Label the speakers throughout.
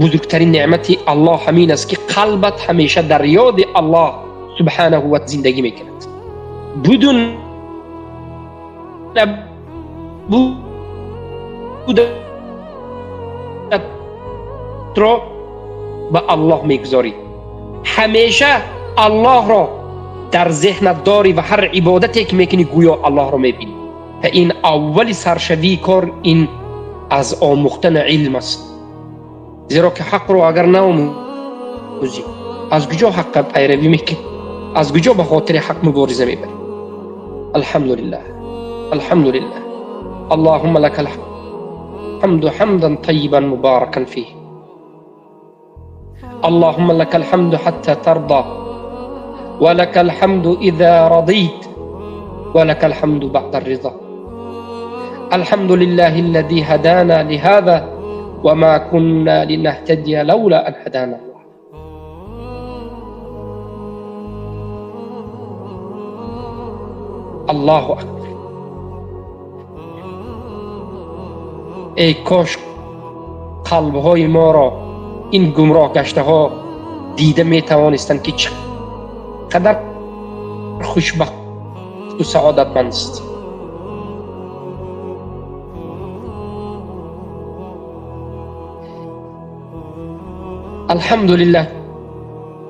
Speaker 1: بزرگترین نعمت الله همین است که قلبت همیشه در یاد الله سبحانه و زندگی میکند. بدون رو به الله میگذاری، همیشه الله را در ذهنت داری و هر عبادتی که میکنی گویا الله را میبینی. و این اول سرشوی کار این از آموختن علم است، زیرا که حق رو اگر نآموزی از کجا حق پیروی میکنی؟ از کجا به خاطر حق مبارزه میبری؟ الحمدلله الحمدلله اللهم لك الحمد حمدا طيبا مباركا فيه. اللهم لك الحمد حتى ترضى ولك الحمد إذا رضيت ولك الحمد بعد الرضا. الحمد لله الذي هدانا لهذا وما كنا لنهتدي لولا أن هدانا الله. الله أكبر. ای کاش قلب‌های ما را این گمراه گشته ها دیده می توانستند که چقدر خوشبخت و سعادتمند است. الحمدلله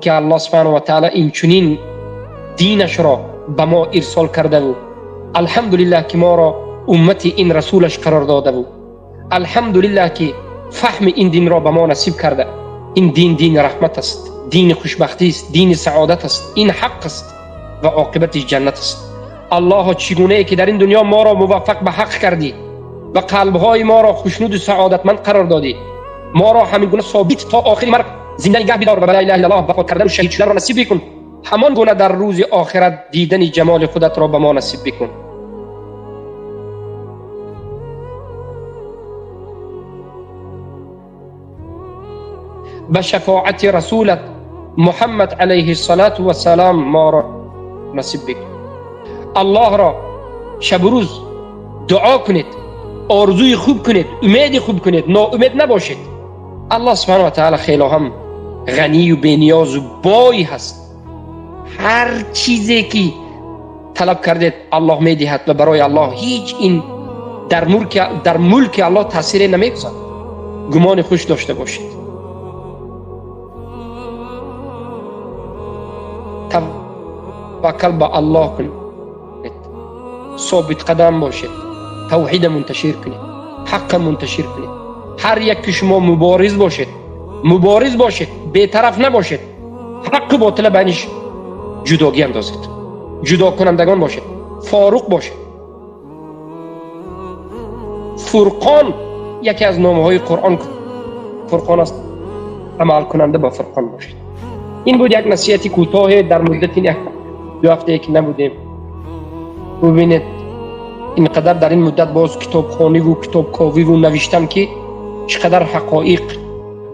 Speaker 1: که الله سبحانه و تعالی این چنین دینش را به ما ارسال کرده و الحمدلله که ما را امت این رسولش قرار داده و الحمدلله که فهم این دین را به ما نصیب کرده. این دین دین رحمت است، دین خوشبختی است، دین سعادت است، این حق است و عاقبتش جنت است. الله چگونه ای که در این دنیا ما را موفق به حق کردی و قلب‌های ما را خوشنود و سعادتمند قرار دادی، ما را همین گونه ثابت تا آخر مرگ زنده نگه بدار و لا اله الا الله وفات کردن و شهید شدن را نصیب بکن. همان گونه در روز آخرت دیدن جمال خودت را به ما نصیب بکن. به شفاعت رسولت محمد علیه الصلاة و السلام ما را نصیب بکن. الله را شب و روز دعا کنید، آرزوی خوب کنید، امید خوب کنید، ناامید نباشید. الله سبحانه و تعالی خیلی هم غنی و بی‌نیاز و بای هست. هر چیزی که طلب کردید الله میدهد و برای الله هیچ این در ملک الله تاثیر نمیگذارد. گمان خوش داشته باشید. توکل به الله کنید، ثابت قدم باشید، توحید منتشر کنید، حق منتشر کنید. هر یک که شما مبارز باشید، بی‌طرف نباشید. حق و باطل بینش جداگی اندازید، جدا کنندگان باشید، فاروق باشید. فرقان یکی از نامه‌های قرآن فرقان است، عمل کننده با فرقان باشید. این بود یک نصیحت کوتاه در مدت این دو هفته که نبودیم. ببینید اینقدر در این مدت باز کتابخوانی و کتابکاوی و نوشتم که چقدر حقایق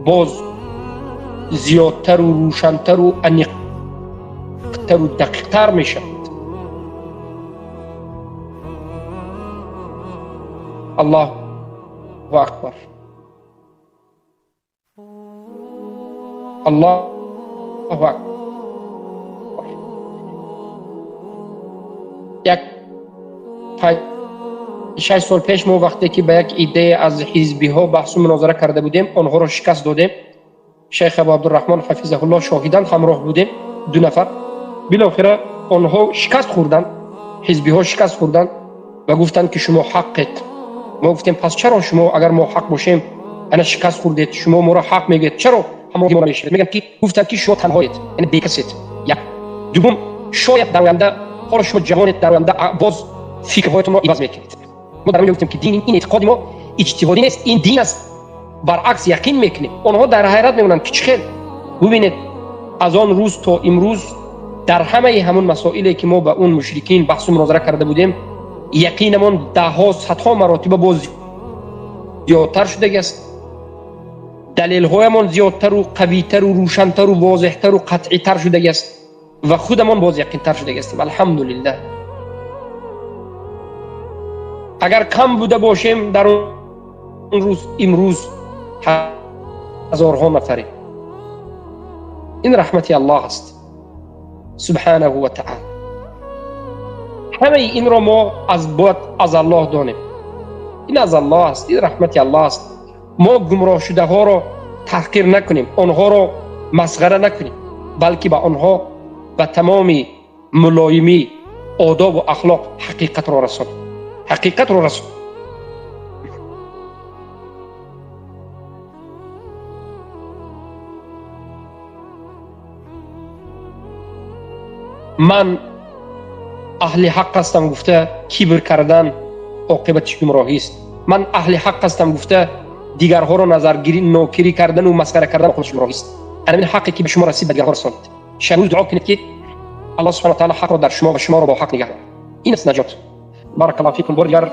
Speaker 1: باز زیادتر و روشنتر و عمیق‌تر و دقیق‌تر میشد. الله اکبر. الله اکبر. یک 6 سال پیش ما وقتی که به یک ایده از حزبی ها بحث و مناظره کرده بودیم، آنها را شکست دادیم. شیخ ابو عبدالرحمن حفظه الله شاهدان همراه بودیم، 2 نفر. بالاخره آنها شکست خوردند، حزبی ها شکست خوردند و گفتند که شما حقید. ما گفتیم پس چرا شما اگر ما حق باشیم انا شکست خوردید، شما ما را حق میگید، چرا همراهی ما نمیشید؟ میگن که گفتند که شما تنهایید، یعنی بیکسید. یک دوم، شاید در آینده حالا شما جوانید، در آینده باز فکرهایتون را عوض میکنید. ما در اونجا گفتیم که دین، این اعتقاد ما اجتهادی نیست، این دین است. برعکس یقین میکنیم. آنها در حیرت میمونند که چخیل. ببینید از آن روز تا امروز در همه همون مسائلی که ما با اون مشرکین بحث و مناظره کرده بودیم، یقینمون ده ها صدها مراتب باز زیادتر شده است. دلیل هایمان زیادتر و قویتر و روشنتر و واضحتر و قطعیتر شده است و خودمان باز یقینتر شده است. الحمدلله. اگر کم بوده باشیم در اون روز، امروز هزارها نفری. این رحمت الله است سبحانه و تعالی. همه این رو ما باید از الله دانیم. این از الله است، این رحمت الله است. ما گمراه شده ها رو تحقیر نکنیم، آنها رو مسخره نکنیم، بلکه به آنها و تمام ملایمی، آداب و اخلاق حقیقت رو رسون. حقیقت رو رسون. من اهل حق هستم گفته کبر کردن عاقبت گمراهی است. من اهل حق هستم گفته دیگرها رو نظرگیری نوکری کردن و مسخره کردن خودش گمراهی است. همین حقی که به شما رسید به دیگرها رسانید. شما دعا کنید که الله سبحانه و تعالی حق رو در شما و شما رو با حق نگه دارد. این است نجات. بارک الله فیکم. برگر